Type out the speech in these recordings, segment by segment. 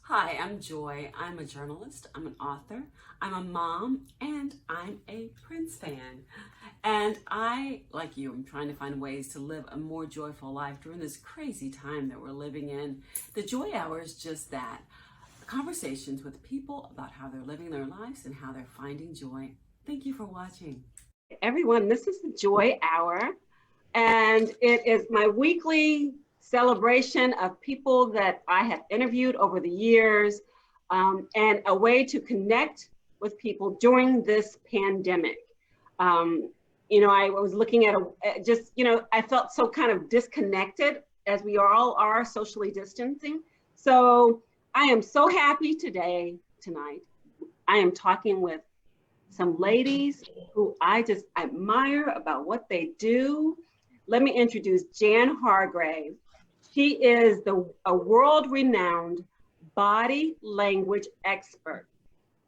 Hi, I'm Joy. I'm a journalist, I'm an author, I'm a mom, and I'm a Prince fan. And I, like you, am trying to find ways to live a more joyful life during this crazy time that we're living in. The Joy Hour is just that, conversations with people about how they're living their lives and how they're finding joy. Thank you for watching. Everyone, this is the Joy Hour, and it is my weekly celebration of people that I have interviewed over the years, and a way to connect with people during this pandemic. Um, I was looking at I felt so kind of disconnected as we all are socially distancing. So I am so happy tonight. I am talking with some ladies who I just admire about what they do. Let me introduce Jan Hargrave. She is a world-renowned body language expert.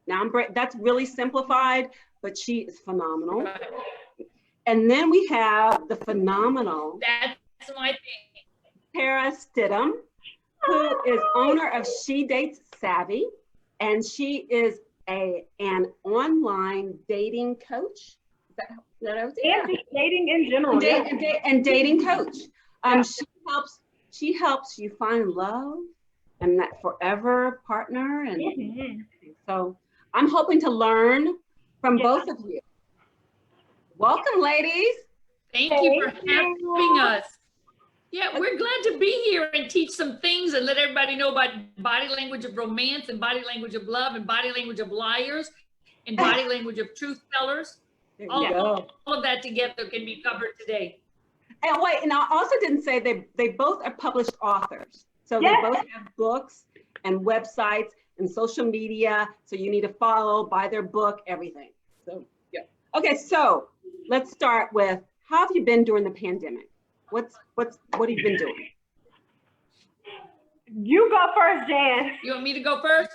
Now, that's really simplified, but she is phenomenal. And then we have the phenomenal That's my thing. Tera Stidum, who is owner of She Dates Savvy, and she is an online dating coach. Is that yeah. And dating in general. And dating coach. She helps you find love and that forever partner. And so I'm hoping to learn from both of you. Welcome, ladies. Thank you for having us. Yeah, we're glad to be here and teach some things and let everybody know about body language of romance and body language of love and body language of liars and body language of truth tellers. All of that together can be covered today. And wait, and I also didn't say they both are published authors. So they both have books and websites and social media. So you need to follow, buy their book, everything. So yeah. Okay, so let's start with, how have you been during the pandemic? What have you been doing? You go first, Jan. You want me to go first?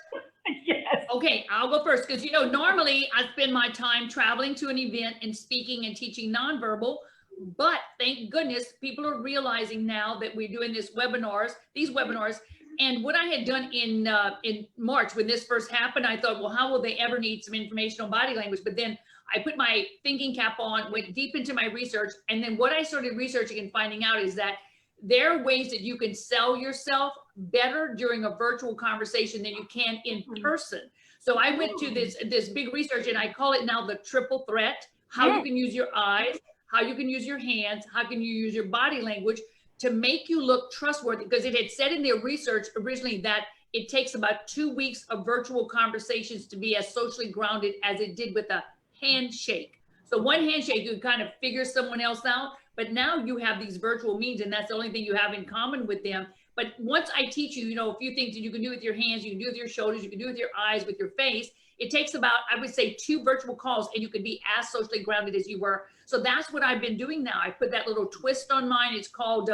Yes. Okay, I'll go first because normally I spend my time traveling to an event and speaking and teaching nonverbal, but thank goodness people are realizing now that we're doing these webinars. And what I had done in March when this first happened, I thought, well, how will they ever need some information on body language? But then I put my thinking cap on, went deep into my research. And then what I started researching and finding out is that there are ways that you can sell yourself better during a virtual conversation than you can in person. So I went to this big research, and I call it now the triple threat: how you can use your eyes, how you can use your hands, how can you use your body language to make you look trustworthy. Because it had said in their research originally that it takes about 2 weeks of virtual conversations to be as socially grounded as it did with a handshake. So one handshake, you kind of figure someone else out, but now you have these virtual means, and that's the only thing you have in common with them. But once I teach you, a few things that you can do with your hands, you can do with your shoulders, you can do with your eyes, with your face. It takes about, I would say, 2 virtual calls, and you can be as socially grounded as you were. So that's what I've been doing now. I put that little twist on mine. It's called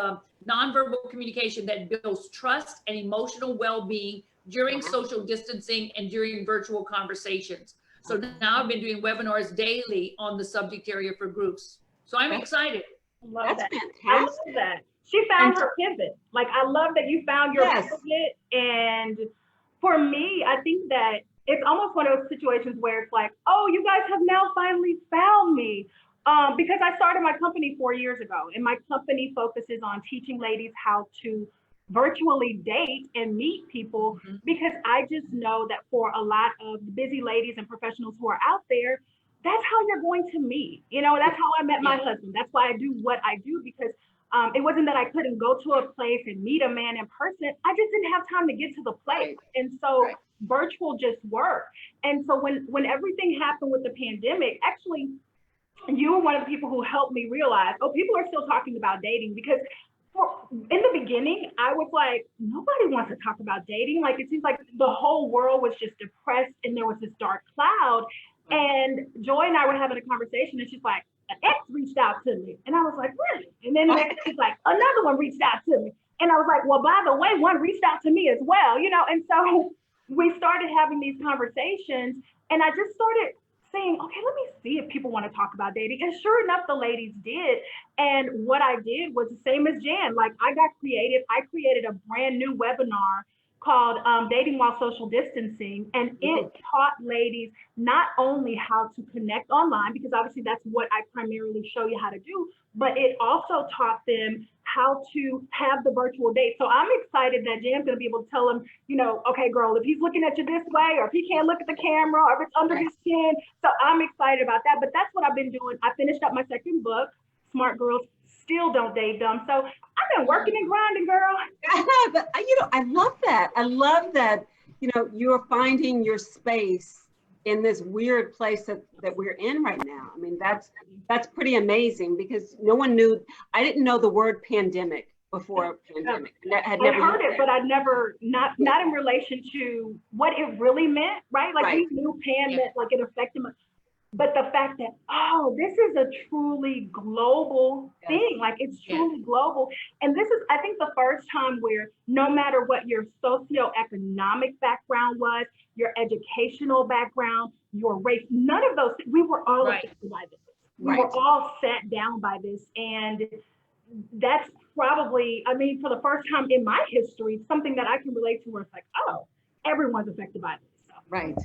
nonverbal communication that builds trust and emotional well-being during social distancing and during virtual conversations. So now I've been doing webinars daily on the subject area for groups. So I'm excited. That's fantastic. I love that. She found her pivot. Like, I love that you found your pivot. And for me, I think that it's almost one of those situations where it's like, oh, you guys have now finally found me. Because I started my company 4 years ago, and my company focuses on teaching ladies how to virtually date and meet people, because I just know that for a lot of busy ladies and professionals who are out there, that's how you're going to meet. That's how I met my husband. That's why I do what I do, because it wasn't that I couldn't go to a place and meet a man in person. I just didn't have time to get to the place. And so virtual just worked. And so when everything happened with the pandemic, actually, you were one of the people who helped me realize, oh, people are still talking about dating, because in the beginning, I was like, nobody wants to talk about dating. Like, it seems like the whole world was just depressed and there was this dark cloud. And Joy and I were having a conversation, and she's like, an ex reached out to me. And I was like, really? And then she's like, another one reached out to me. And I was like, well, by the way, one reached out to me as well, And so we started having these conversations, and I just started saying, okay, let me see if people want to talk about dating. And sure enough, the ladies did. And what I did was the same as Jan. Like, I got creative. I created a brand new webinar called Dating While Social Distancing. And it taught ladies not only how to connect online, because obviously that's what I primarily show you how to do, but it also taught them how to have the virtual date. So I'm excited that Jan's going to be able to tell them, you know, okay, girl, if he's looking at you this way, or if he can't look at the camera, or if it's under his chin. So I'm excited about that. But that's what I've been doing. I finished up my second book, Smart Girls Still Don't Date Dumb. So I've been working and grinding, girl. But you know, I love that. I love that, you know, you're finding your space in this weird place that we're in right now. I mean, that's pretty amazing, because no one knew, I didn't know the word pandemic before pandemic. I heard it, but I never, not in relation to what it really meant, right? Like we knew pandemic, like it affected me. But the fact that, oh, this is a truly global thing, like it's truly global. And this is, I think, the first time where no matter what your socioeconomic background was, your educational background, your race, none of those, we were all affected by this. We were all sat down by this. And that's probably, I mean, for the first time in my history, something that I can relate to where it's like, oh, everyone's affected by this. So. Right.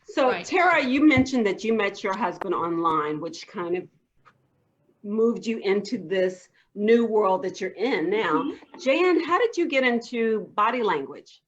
So Tera, you mentioned that you met your husband online, which kind of moved you into this new world that you're in now. Jan, how did you get into body language?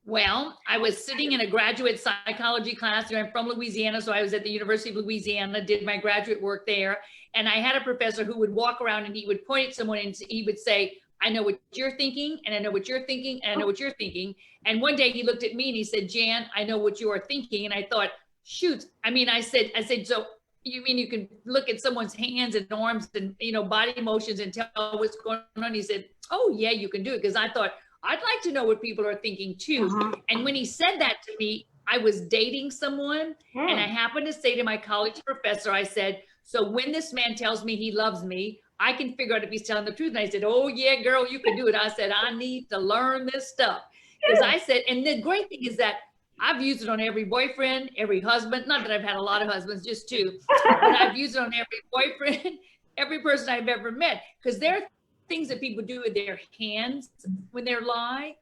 Well, I was sitting in a graduate psychology class. I'm from Louisiana, so I was at the University of Louisiana, did my graduate work there. And I had a professor who would walk around and he would point at someone and he would say, I know what you're thinking, and I know what you're thinking, and I know what you're thinking. And one day he looked at me and he said, Jan, I know what you are thinking. And I thought, shoot, I mean, I said, so you mean you can look at someone's hands and arms and, you know, body motions and tell what's going on? He said, oh yeah, you can do it. Because I thought, I'd like to know what people are thinking too. And when he said that to me, I was dating someone and I happened to say to my college professor, I said, so when this man tells me he loves me, I can figure out if he's telling the truth. And I said, oh yeah, girl, you can do it. I said, I need to learn this stuff. Because I said, and the great thing is that I've used it on every boyfriend, every husband, not that I've had a lot of husbands, just two, but I've used it on every boyfriend, every person I've ever met. Because there are things that people do with their hands when they're lying,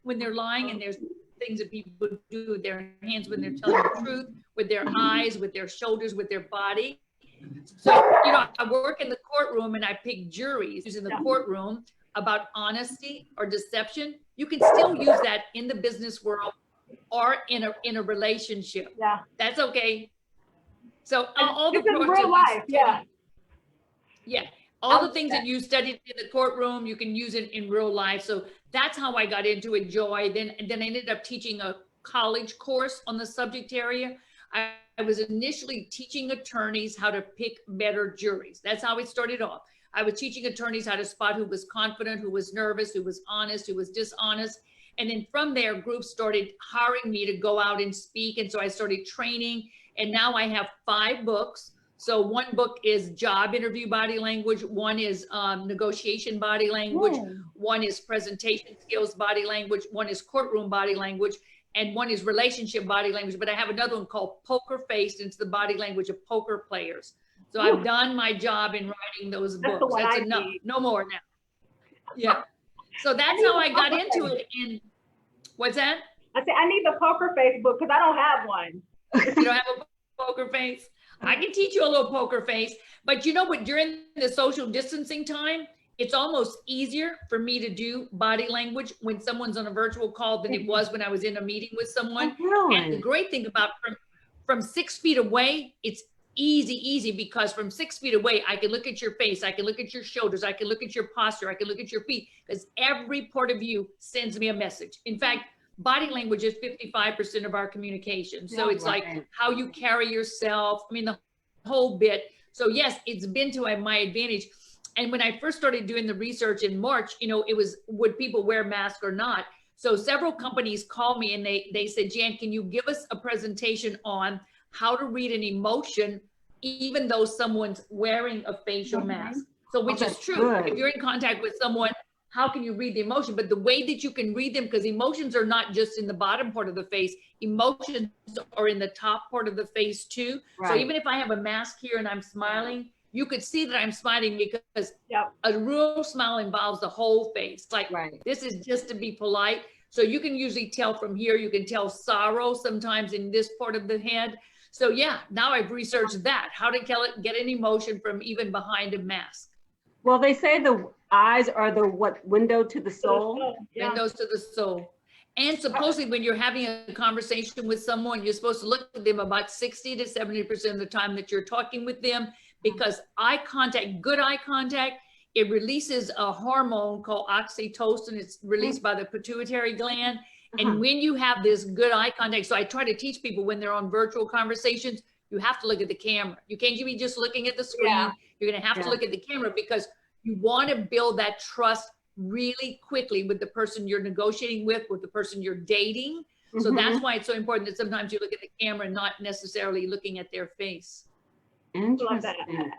and there's things that people do with their hands when they're telling the truth, with their eyes, with their shoulders, with their body. So, you know, I work in the courtroom and I pick juries in the courtroom about honesty or deception. You can still use that in the business world or in a relationship. Yeah. That's okay. So all the real life, all the things that you studied in the courtroom, you can use it in real life. So that's how I got into it, Joy. Then I ended up teaching a college course on the subject area. I was initially teaching attorneys how to pick better juries. That's how it started off. I was teaching attorneys how to spot who was confident, who was nervous, who was honest, who was dishonest. And then from there, groups started hiring me to go out and speak. And so I started training. And now I have 5 books. So one book is job interview body language. One is negotiation body language. One is presentation skills body language. One is courtroom body language. And one is relationship body language. But I have another one called Poker Face. It's the body language of poker players. So I've done my job in writing those books. That's enough. No more now. Yeah. So that's how I got into it. And what's that? I said, I need the Poker Face book because I don't have one. You don't have a poker face? I can teach you a little poker face. But you know what? During the social distancing time, it's almost easier for me to do body language when someone's on a virtual call than it was when I was in a meeting with someone. And the great thing about from 6 feet away, it's easy because from 6 feet away, I can look at your face, I can look at your shoulders, I can look at your posture, I can look at your feet, because every part of you sends me a message. In fact, body language is 55% of our communication. So it's like how you carry yourself. I mean, the whole bit. So yes, it's been to my advantage. And when I first started doing the research in March, you know, it was, would people wear masks or not? So several companies called me and they said, Jan, can you give us a presentation on how to read an emotion, even though someone's wearing a facial mask? So which is true. Good. If you're in contact with someone, how can you read the emotion? But the way that you can read them, because emotions are not just in the bottom part of the face, emotions are in the top part of the face too. Right. So even if I have a mask here and I'm smiling, you could see that I'm smiling because a real smile involves the whole face. Like this is just to be polite. So you can usually tell from here, you can tell sorrow sometimes in this part of the head. So yeah, now I've researched that, how to get an emotion from even behind a mask. Well, they say the eyes are the window to the soul. Yeah. Windows to the soul. And supposedly when you're having a conversation with someone, you're supposed to look at them about 60 to 70% of the time that you're talking with them, because eye contact, good eye contact, it releases a hormone called oxytocin. It's released by the pituitary gland. And when you have this good eye contact, so I try to teach people when they're on virtual conversations, you have to look at the camera. You can't be just looking at the screen. Yeah. You're going to have to look at the camera, because you want to build that trust really quickly with the person you're negotiating with the person you're dating. So that's why it's so important that sometimes you look at the camera and not necessarily looking at their face. Interesting.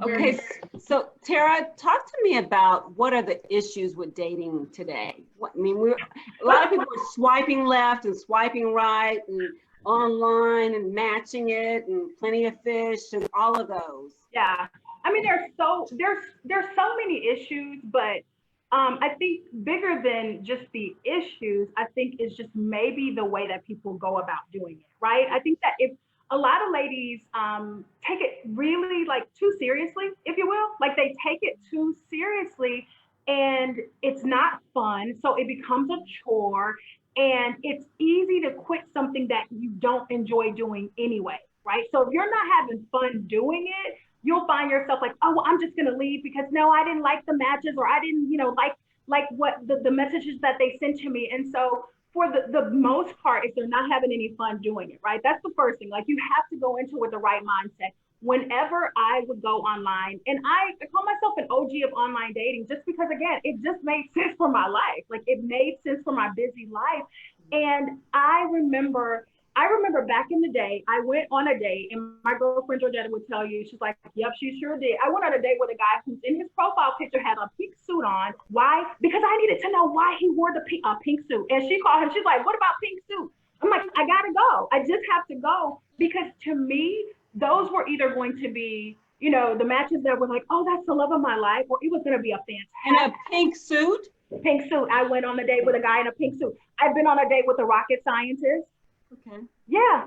Okay, so Tera, talk to me about what are the issues with dating today? I mean, a lot of people are swiping left and swiping right and online and matching it and plenty of fish and all of those. Yeah, I mean, there's so many issues, but I think bigger than just the issues, I think is just maybe the way that people go about doing it, right? I think that if a lot of ladies take it really like too seriously, if you will, like they take it too seriously and it's not fun. So it becomes a chore and it's easy to quit something that you don't enjoy doing anyway, right? So if you're not having fun doing it, you'll find yourself like, oh, well, I'm just going to leave because no, I didn't like the matches, or I didn't, like what the messages that they sent to me. And so for the most part, if they're not having any fun doing it, right? That's the first thing. Like you have to go into it with the right mindset. Whenever I would go online, and I call myself an OG of online dating just because, again, it just made sense for my life. Like it made sense for my busy life. And I remember back in the day, I went on a date, and my girlfriend Georgetta would tell you, she's like, yep, she sure did. I went on a date with a guy who's in his profile picture had a pink suit on. Why? Because I needed to know why he wore the pink suit. And she called him, she's like, what about pink suit? I'm like, I gotta go. I just have to go. Because to me, those were either going to be, the matches that were like, oh, that's the love of my life, or it was gonna be a fantastic. In a pink suit? Pink suit. I went on a date with a guy in a pink suit. I've been on a date with a rocket scientist. Okay. Yeah.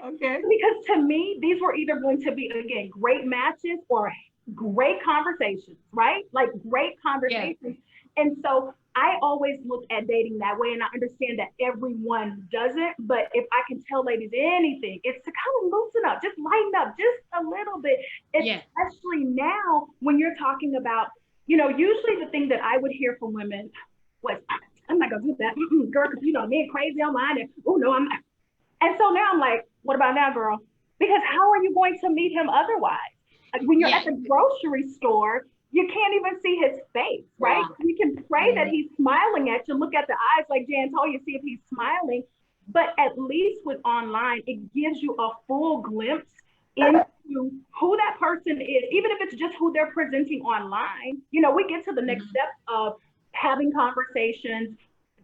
Okay. Because to me, these were either going to be, again, great matches or great conversations, right? Like great conversations. Yeah. And so I always look at dating that way, and I understand that everyone doesn't. But if I can tell ladies anything, it's to kind of loosen up, just lighten up just a little bit, especially now when you're talking about, usually the thing that I would hear from women was, I'm not going to do that, girl, because me crazy online, and oh no, I'm not. And so now I'm like, what about now, girl? Because how are you going to meet him otherwise? Like when you're at the grocery store, you can't even see his face, right? Yeah. You can pray that he's smiling at you, look at the eyes like Jan told you, see if he's smiling. But at least with online, it gives you a full glimpse into who that person is, even if it's just who they're presenting online. We get to the next step of having conversations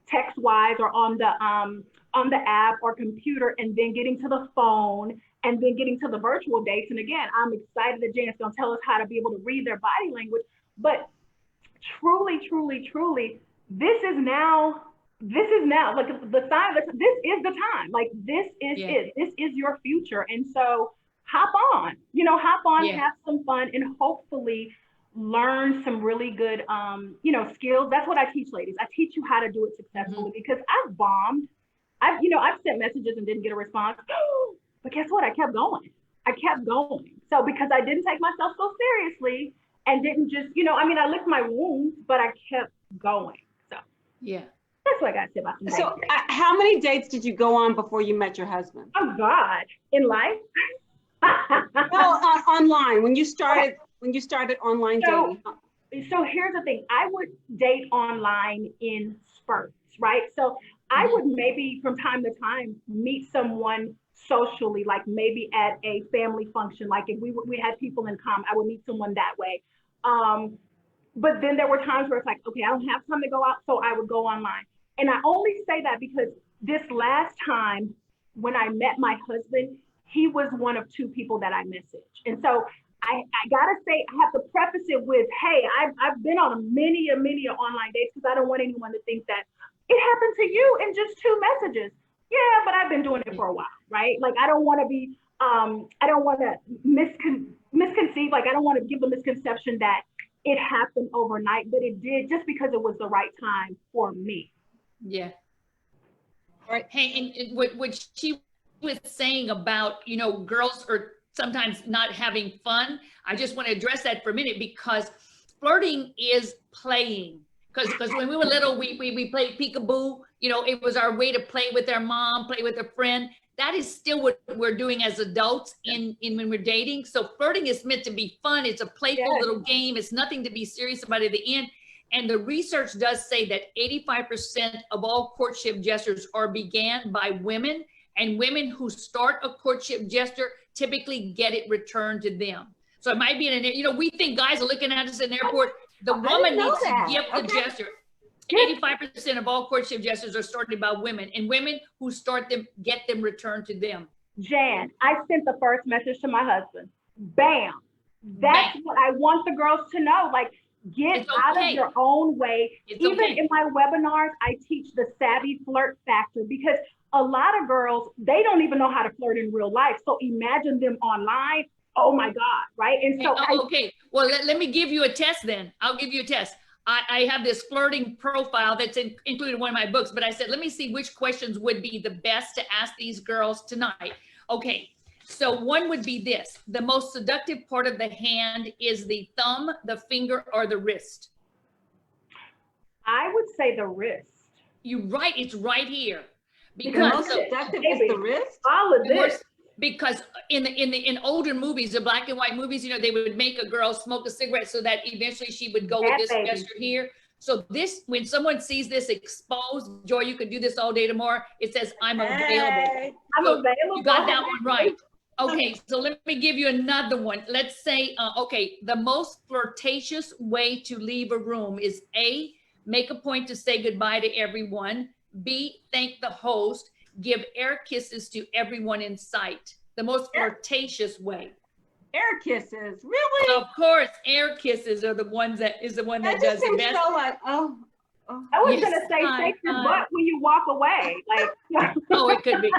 text-wise or on the app or computer, and then getting to the phone, and then getting to the virtual dates. And again, I'm excited that Janet's gonna tell us how to be able to read their body language. But truly, truly, truly, this is now like the sign that this is the time. Like this is it. This is your future. And so hop on, have some fun, and hopefully learn some really good skills. That's what I teach ladies. I teach you how to do it successfully, because I've bombed. I've sent messages and didn't get a response. But guess what? I kept going. So because I didn't take myself so seriously and didn't just, I licked my wounds, but I kept going. So that's what I got to say about that. So how many dates did you go on before you met your husband? Oh God, in life? Well, online, when you started online dating. So here's the thing. I would date online in spurts, right? So I would maybe from time to time meet someone socially, like maybe at a family function. Like if we had people in common, I would meet someone that way. But then there were times where it's like, okay, I don't have time to go out, so I would go online. And I only say that because this last time when I met my husband, he was one of two people that I messaged. And so I gotta say, I have to preface it with, hey, I've been on many online dates, because I don't want anyone to think that, it happened to you in just 2 messages. Yeah, but I've been doing it for a while, right? Like, I don't want to be, I don't want to misconceive, like, I don't want to give the misconception that it happened overnight, but it did, just because it was the right time for me. Yeah. Right. Hey, and what she was saying about, you know, girls are sometimes not having fun. I just want to address that for a minute, because flirting is playing. Because when we were little, we played peekaboo. You know, it was our way to play with our mom, play with a friend. That is still what we're doing as adults in when we're dating. So flirting is meant to be fun. It's a playful little game. It's nothing to be serious about at the end. And the research does say that 85% of all courtship gestures are began by women, and women who start a courtship gesture typically get it returned to them. So it might be in an, you know, we think guys are looking at us in the airport. The woman needs to give the gesture. 85% of all courtship gestures are started by women, and women who start them get them returned to them. Jan, I sent the first message to my husband. Bam. That's what I want the girls to know. Like, get out of your own way. Even in my webinars, I teach the savvy flirt factor, because a lot of girls, they don't even know how to flirt in real life. So imagine them online. Oh my God, right? And so well, let me give you a test then. I'll give you a test. I have this flirting profile that's included in one of my books, but I said, let me see which questions would be the best to ask these girls tonight. Okay, so one would be this: the most seductive part of the hand is the thumb, the finger, or the wrist? I would say the wrist. You're right, it's right here. Because the most seductive is the wrist? All of this. Because in older movies, the black and white movies, you know, they would make a girl smoke a cigarette so that eventually she would go with this gesture here. So this, when someone sees this exposed, Joy, you could do this all day tomorrow. It says, I'm available. I'm available. You got that one right. Okay, so let me give you another one. Let's say, okay, the most flirtatious way to leave a room is A, make a point to say goodbye to everyone. B, thank the host. Give air kisses to everyone in sight. The most flirtatious way. Air kisses, really? Of course, air kisses are the ones that does the best. So like, I was gonna say, shake your butt when you walk away. Like, oh, it could be.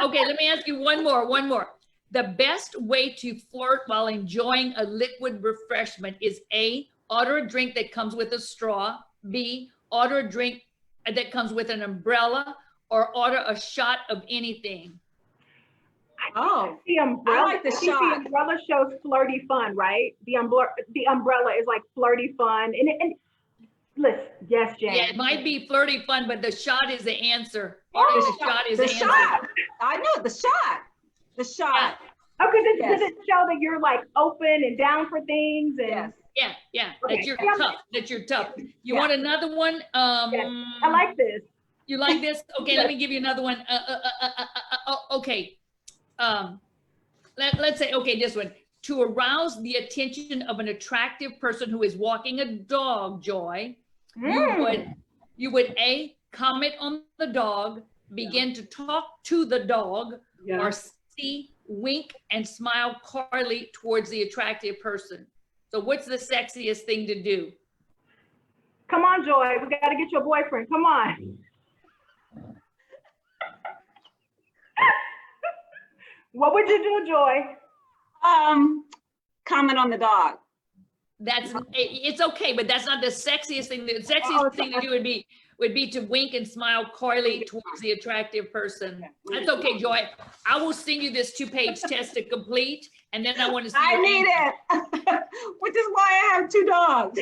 Okay, let me ask you one more. The best way to flirt while enjoying a liquid refreshment is A, order a drink that comes with a straw. B, order a drink that comes with an umbrella, or order a shot of anything. Oh, the umbrella. I like the shot. The umbrella shows flirty fun, right? The umbrella is like flirty fun. And listen, yes, Jan. Yeah, it might be flirty fun, but the shot is the answer. The shot is the answer. Shot. I know, the shot. The shot. Yeah. Okay, does it show that you're like open and down for things? And yeah. Okay. That you're tough. You want another one? I like this. You like this? Okay, let me give you another one. Okay. Let's say, okay, this one. To arouse the attention of an attractive person who is walking a dog, Joy, you would A, comment on the dog, begin to talk to the dog, or C, wink and smile coyly towards the attractive person. So what's the sexiest thing to do? Come on, Joy. We got to get your boyfriend. Come on. What would you do, Joy? Comment on the dog. It's okay, but that's not the sexiest thing. The sexiest thing to do would be to wink and smile coyly towards the attractive person. That's okay, Joy. I will send you this 2-page test to complete, and then I want to see. I need it, which is why I have 2 dogs.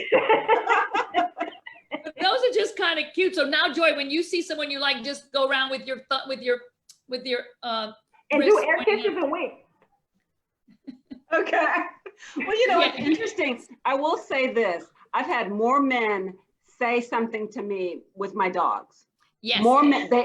Those are just kind of cute. So now, Joy, when you see someone you like, just go around with your and do air kisses and wink. Okay. Well, you know, it's interesting. I will say this. I've had more men say something to me with my dogs. Yes. More men, they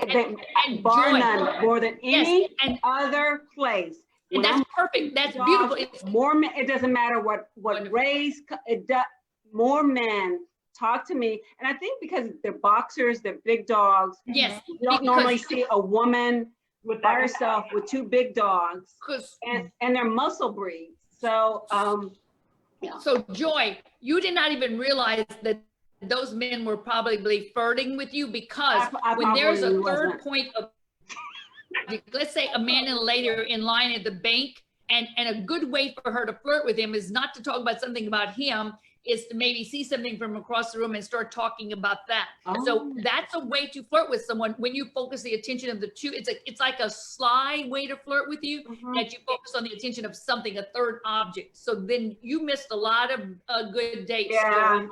bar Joy. none, more than any other place. And that's perfect. That's beautiful. It's more men. It doesn't matter what race. It does. More men talk to me, and I think because they're boxers, they're big dogs. Yes. You don't normally see a woman by herself with 2 big dogs, and they're muscle breeds. So, So Joy, you did not even realize that those men were probably flirting with you, because I when there's a probably third wasn't. point of, let's say a man and a lady are in line at the bank, and a good way for her to flirt with him is not to talk about something about him, is to maybe see something from across the room and start talking about that. So that's a way to flirt with someone, when you focus the attention of the two. It's like a sly way to flirt with you, that you focus on the attention of something, a third object. So then you missed a lot of good dates.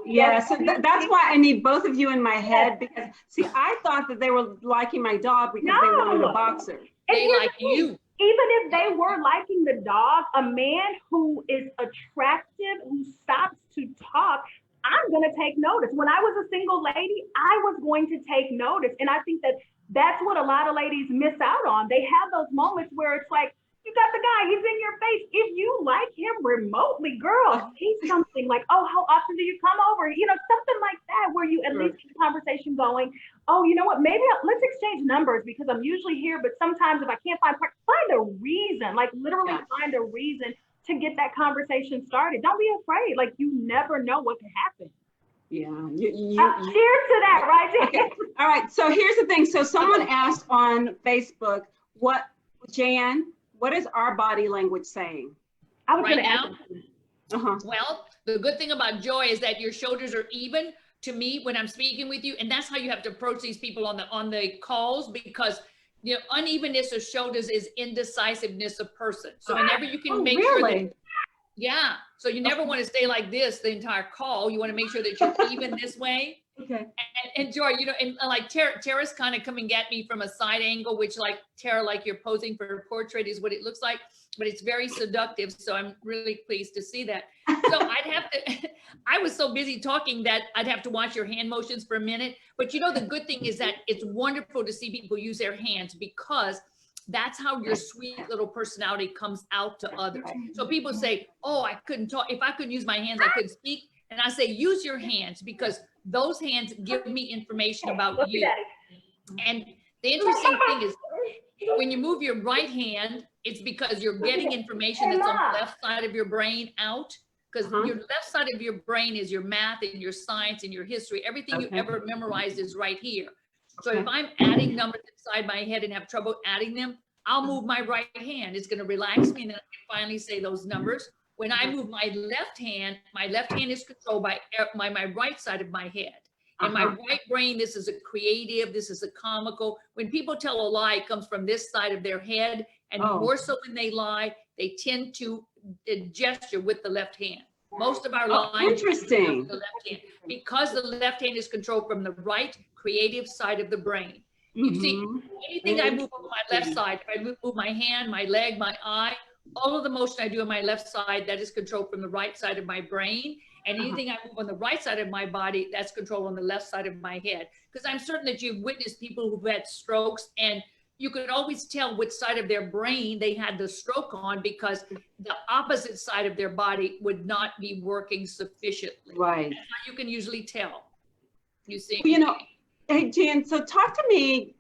Yeah. So that's why I need both of you in my head, because see, I thought that they were liking my dog because they wanted a boxer. They like you. Even if they were liking the dog, a man who is attractive, who stops to talk, I'm going to take notice. When I was a single lady, I was going to take notice. And I think that that's what a lot of ladies miss out on. They have those moments where it's like, you got the guy, he's in your face. If you like him remotely, girl, he's something like, oh, how often do you come over? You know, something like that, where you at least get the conversation going. Oh, you know what? Maybe let's exchange numbers, because I'm usually here, but sometimes if I can't find a reason, like literally find a reason to get that conversation started. Don't be afraid. Like, you never know what could happen. Yeah. Cheers to that, right? Okay. All right. So here's the thing. So someone asked on Facebook, Jan, what is our body language saying? I was Right now? Well, the good thing about Joy is that your shoulders are even to me when I'm speaking with you, and that's how you have to approach these people on the calls, because you know, unevenness of shoulders is indecisiveness of person. So whenever you can make sure that, so you never want to stay like this the entire call. You want to make sure that you're even this way. Okay. And Joy, you know, and like Tara's kind of coming at me from a side angle, which like Tara, like you're posing for a portrait is what it looks like, but it's very seductive. So I'm really pleased to see that. So I'd have to, I was so busy talking that I'd have to watch your hand motions for a minute. But you know, the good thing is that it's wonderful to see people use their hands, because that's how your sweet little personality comes out to others. So people say, oh, I couldn't talk. If I couldn't use my hands, I couldn't speak. And I say, use your hands, because those hands give me information about you. And the interesting thing is, when you move your right hand, it's because you're getting information that's on the left side of your brain out, because your left side of your brain is your math and your science and your history. Everything you ever memorized is right here. So if I'm adding numbers inside my head and have trouble adding them, I'll move my right hand. It's going to relax me, and then I can finally say those numbers. When I move my left hand is controlled by my right side of my head. And my right brain, this is a creative, this is a comical. When people tell a lie, it comes from this side of their head. And more so when they lie, they tend to gesture with the left hand. Most of our lying interesting. With the left hand, because the left hand is controlled from the right creative side of the brain. You see, anything I move on my left side, if I move my hand, my leg, my eye, all of the motion I do on my left side, that is controlled from the right side of my brain. And anything I move on the right side of my body, that's controlled on the left side of my head. Because I'm certain that you've witnessed people who've had strokes, and you could always tell which side of their brain they had the stroke on, because the opposite side of their body would not be working sufficiently. Right. That's how you can usually tell. You see? You know, hey, Jan, so talk to me,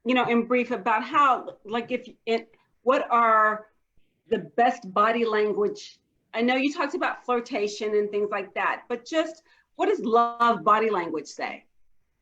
you know, in brief about how, like, what are the best body language? I know you talked about flirtation and things like that, but just what does love body language say?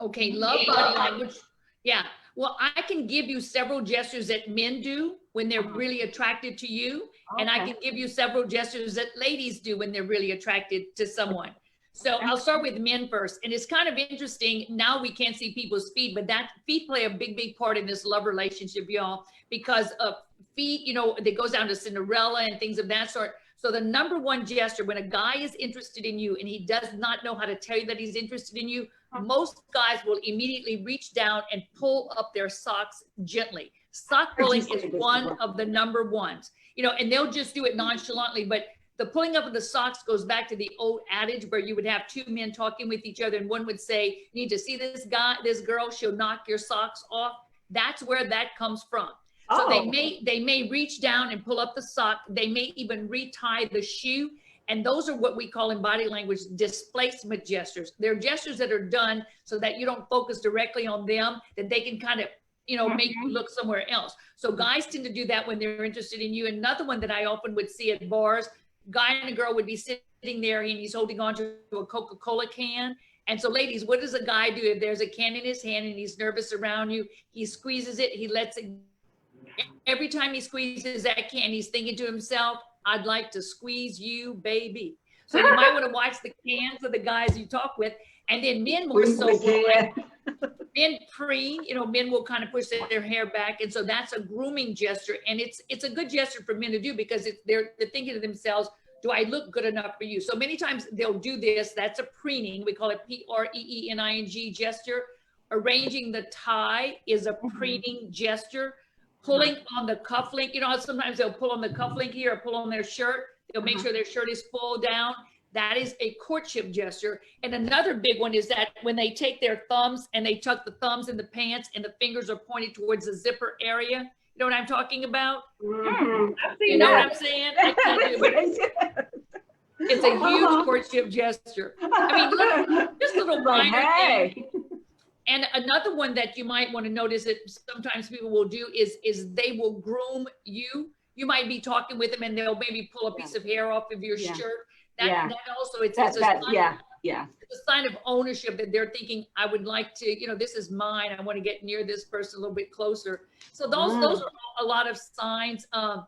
Okay, love body language. Yeah. Well, I can give you several gestures that men do when they're really attracted to you. And I can give you several gestures that ladies do when they're really attracted to someone. So I'll start with men first. And it's kind of interesting. Now we can't see people's feet, but that feet play a big, big part in this love relationship, y'all, because of feet, you know, it goes down to Cinderella and things of that sort. So the number one gesture, when a guy is interested in you and he does not know how to tell you that he's interested in you, most guys will immediately reach down and pull up their socks gently. Sock pulling is one of the number ones, you know, and they'll just do it nonchalantly, but the pulling up of the socks goes back to the old adage where you would have two men talking with each other, and one would say, you need to see this guy, this girl, she'll knock your socks off. That's where that comes from. So they may reach down and pull up the sock. They may even retie the shoe. And those are what we call in body language displacement gestures. They're gestures that are done so that you don't focus directly on them, that they can kind of, you know, make you look somewhere else. So guys tend to do that when they're interested in you. Another one that I often would see at bars, guy and a girl would be sitting there and he's holding on to a Coca-Cola can, And so ladies, what does a guy do if there's a can in his hand and he's nervous around you? He squeezes it, he lets it. Every time he squeezes that can, he's thinking to himself, I'd like to squeeze you, baby. So you might want to watch the cans of the guys you talk with. And then men more so, men preen, men will kind of push their hair back. And so that's a grooming gesture. And it's a good gesture for men to do because they're thinking to themselves, do I look good enough for you? So many times they'll do this. That's a preening. We call it preening gesture. Arranging the tie is a preening gesture. Pulling on the cufflink, sometimes they'll pull on the cufflink here or pull on their shirt. They'll make sure their shirt is full down. That is a courtship gesture. And another big one is that when they take their thumbs and they tuck the thumbs in the pants and the fingers are pointed towards the zipper area. You know what I'm talking about? You know what I'm saying? I can't do it. It's a huge courtship gesture. I mean, just little minor things. And another one that you might want to notice that sometimes people will do is they will groom you. You might be talking with them and they'll maybe pull a piece of hair off of your shirt. That also, it's a sign of ownership that they're thinking, I would like to, this is mine. I want to get near this person a little bit closer. So those are a lot of signs. So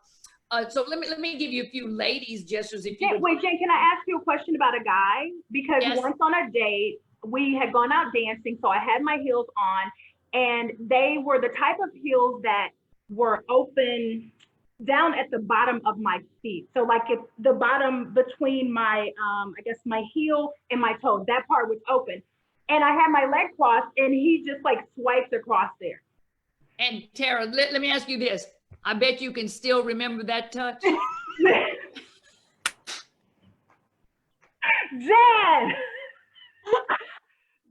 let me give you a few ladies gestures. Wait, Jen, can I ask you a question about a guy? Because once on a date, we had gone out dancing, so I had my heels on, and they were the type of heels that were open down at the bottom of my feet. So like if the bottom between my, I guess my heel and my toe, that part was open. And I had my leg crossed and he just like swiped across there. And Tara, let me ask you this. I bet you can still remember that touch.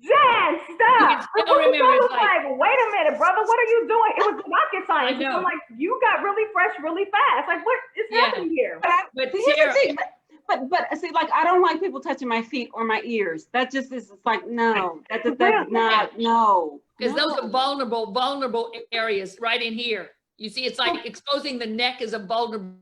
Jen, stop. I don't remember. It's like, wait a minute, brother, what are you doing? It was rocket science. I know. I'm like, you got really fresh really fast. Like, what is happening here? But see, like, I don't like people touching my feet or my ears. That just is like, no, that's not, no. Because those are vulnerable areas right in here. You see, it's like exposing the neck is a vulnerable.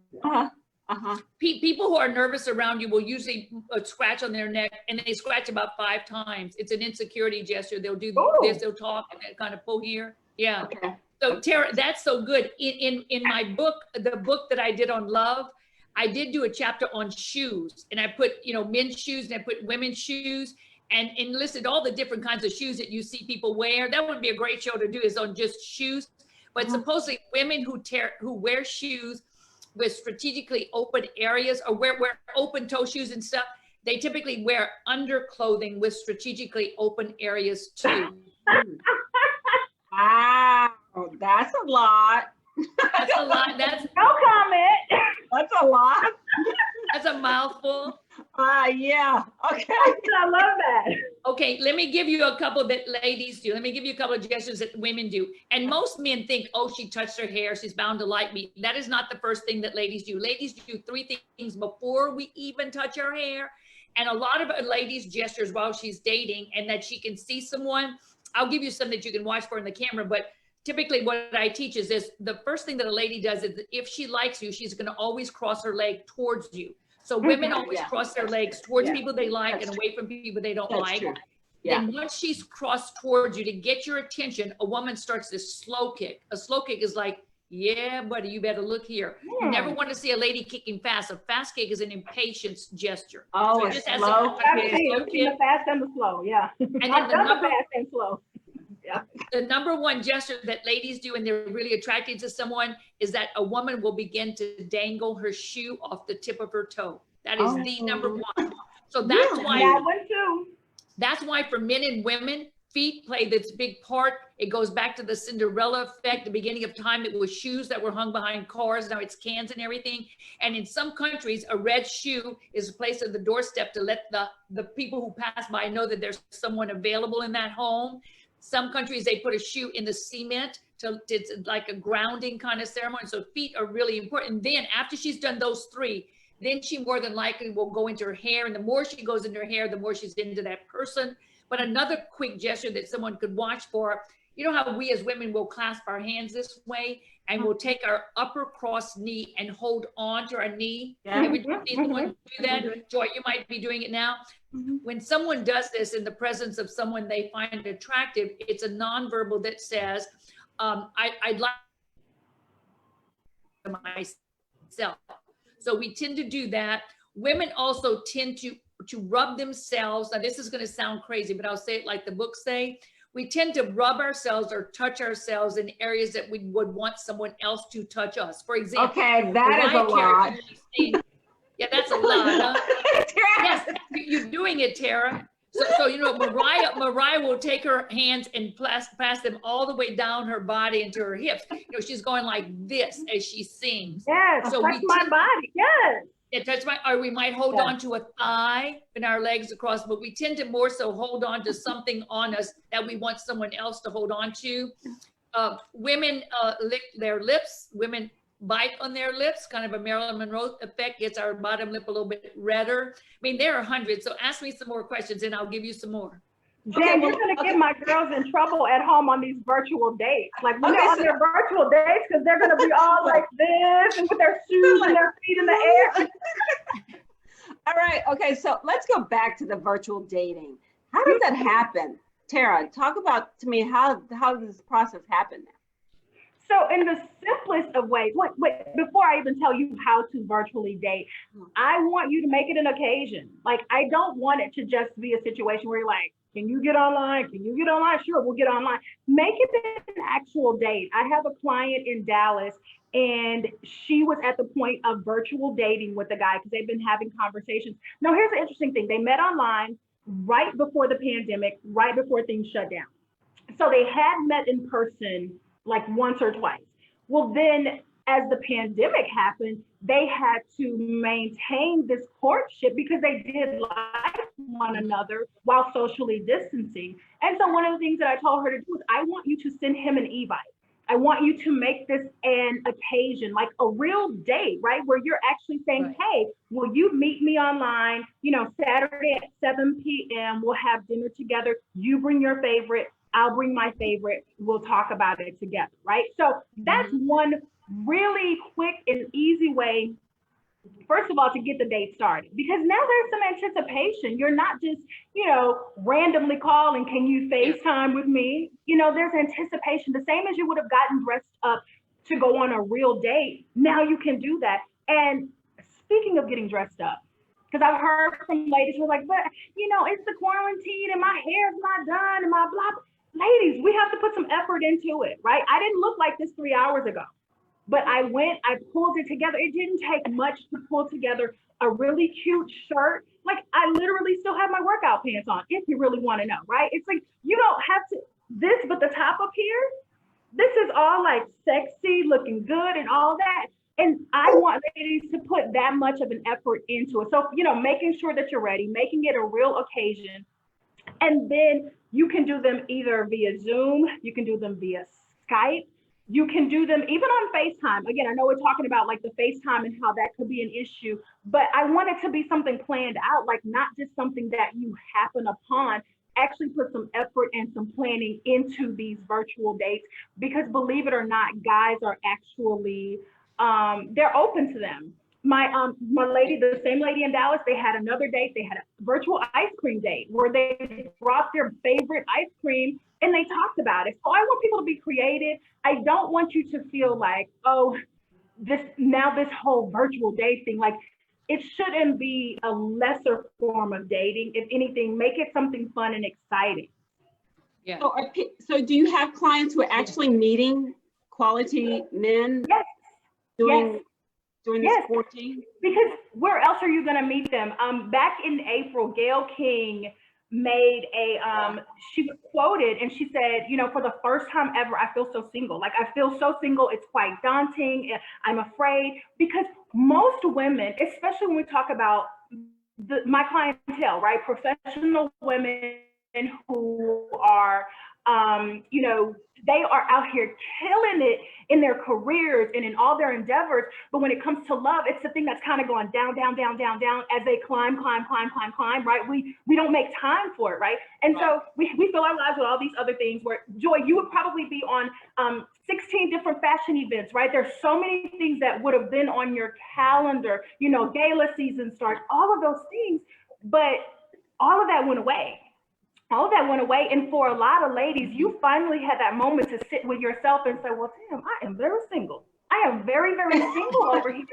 People who are nervous around you will usually scratch on their neck, and they scratch about 5 times. It's an insecurity gesture. They'll do this, they'll talk, and they kind of pull here. Yeah. Okay. So Tara, that's so good. In my book, the book that I did on love, I did do a chapter on shoes, and I put men's shoes and I put women's shoes, and listed all the different kinds of shoes that you see people wear. That would be a great show to do, is on just shoes. But supposedly women who wear shoes with strategically open areas or wear open toe shoes and stuff, they typically wear underclothing with strategically open areas too. Wow, that's a lot. That's a lot. That's no comment. That's a lot. That's a mouthful. Yeah. Okay. I love that. Okay, let me give you a couple that ladies do. Let me give you a couple of gestures that women do. And most men think, oh, she touched her hair, she's bound to like me. That is not the first thing that ladies do. Ladies do 3 things before we even touch our hair. And a lot of ladies gestures while she's dating and that she can see someone. I'll give you some that you can watch for in the camera, but typically what I teach is this. The first thing that a lady does is if she likes you, she's gonna always cross her leg towards you. So women always cross their legs towards people they like and away from people they don't like. True. Yeah. And once she's crossed towards you to get your attention, a woman starts this slow kick. A slow kick is like, yeah, buddy, you better look here. You never want to see a lady kicking fast. A fast kick is an impatience gesture. Oh, so it's just has slow. The fast and the slow, yeah. And then the fast and slow. Yeah. The number one gesture that ladies do when they're really attracted to someone is that a woman will begin to dangle her shoe off the tip of her toe. That is the number one. So that's why. That one too. That's why for men and women, feet play this big part. It goes back to the Cinderella effect. The beginning of time, it was shoes that were hung behind cars. Now it's cans and everything. And in some countries, a red shoe is placed at the doorstep to let the people who pass by know that there's someone available in that home. Some countries, they put a shoe in the cement it's like a grounding kind of ceremony. So feet are really important. Then after she's done those 3, then she more than likely will go into her hair. And the more she goes into her hair, the more she's into that person. But another quick gesture that someone could watch for, you know how we as women will clasp our hands this way and we'll take our upper cross knee and hold on to our knee? Yeah. Every time someone do that, Joy, you might be doing it now. When someone does this in the presence of someone they find attractive, it's a nonverbal that says, I'd like myself. So we tend to do that. Women also tend to rub themselves. Now this is going to sound crazy, but I'll say it like the books say. We tend to rub ourselves or touch ourselves in areas that we would want someone else to touch us. For example, Okay, that is a lot. Yeah, that's a lot. Huh? Yes, you're doing it, Tara. So you know, Mariah will take her hands and pass them all the way down her body into her hips. You know, she's going like this as she sings. Yes, so touch my body. Yes. Yeah, touch my, or we might hold on to a thigh and our legs across, but we tend to more so hold on to something on us that we want someone else to hold on to. Women lick their lips. Women bite on their lips, kind of a Marilyn Monroe effect, gets our bottom lip a little bit redder. I mean, there are hundreds. So ask me some more questions and I'll give you some more. Jen, you're gonna get my girls in trouble at home on these virtual dates. Like when they're on their virtual dates, because they're gonna be all like this and with their shoes and their feet in the air. All right, okay, so let's go back to the virtual dating. How does that happen? Tara, talk about to me how does this process happen now? So in the simplest of ways, wait, before I even tell you how to virtually date, I want you to make it an occasion. Like, I don't want it to just be a situation where you're like, can you get online? Can you get online? Sure, we'll get online. Make it an actual date. I have a client in Dallas and she was at the point of virtual dating with a guy because they've been having conversations. Now, here's the interesting thing. They met online right before the pandemic, right before things shut down. So they had met in person like once or twice. Well, then as the pandemic happened, they had to maintain this courtship because they did like one another while socially distancing. And so one of the things that I told her to do is I want you to send him an invite. I want you to make this an occasion, like a real date, right? Where you're actually saying, hey, will you meet me online? You know, Saturday at 7 p.m. We'll have dinner together. You bring your favorite, I'll bring my favorite. We'll talk about it together, right? So that's one really quick and easy way, first of all, to get the date started, because now there's some anticipation. You're not just, you know, randomly calling, can you FaceTime with me? You know, there's anticipation, the same as you would have gotten dressed up to go on a real date. Now you can do that. And speaking of getting dressed up, because I've heard from ladies who are like, but, you know, it's the quarantine and my hair's not done and my blah. Ladies, we have to put some effort into it, right? I didn't look like this 3 hours ago. But I pulled it together. It didn't take much to pull together a really cute shirt. Like, I literally still have my workout pants on, if you really want to know, right? It's like, you don't have to, but the top up here, this is all like sexy, looking good and all that. And I want ladies to put that much of an effort into it. So, you know, making sure that you're ready, making it a real occasion. And then you can do them either via Zoom, you can do them via Skype. You can do them even on FaceTime. Again, I know we're talking about like the FaceTime and how that could be an issue, but I want it to be something planned out, like not just something that you happen upon. Actually put some effort and some planning into these virtual dates, because believe it or not, guys are actually, they're open to them. My lady, the same lady in Dallas, they had another date. They had a virtual ice cream date where they brought their favorite ice cream and they talked about it. So I want people to be creative. I don't want you to feel like, oh, this whole virtual date thing, like it shouldn't be a lesser form of dating. If anything, make it something fun and exciting. Yeah. So do you have clients who are actually meeting quality men? Yes. During this quarantine? Because where else are you going to meet them? Back in April, Gayle King made she was quoted and she said, you know, for the first time ever, I feel so single. Like, I feel so single. It's quite daunting. I'm afraid, because most women, especially when we talk about my clientele, right? Professional women who are You know, they are out here killing it in their careers and in all their endeavors. But when it comes to love, it's the thing that's kind of going down, down, down, down, down as they climb, right? We don't make time for it, right? And so we fill our lives with all these other things where, Joy, you would probably be on 16 different fashion events, right? There's so many things that would have been on your calendar, you know, gala season starts, all of those things, but all of that went away. All of that went away. And for a lot of ladies, you finally had that moment to sit with yourself and say, well, damn, I am very single. I am very, very single over here.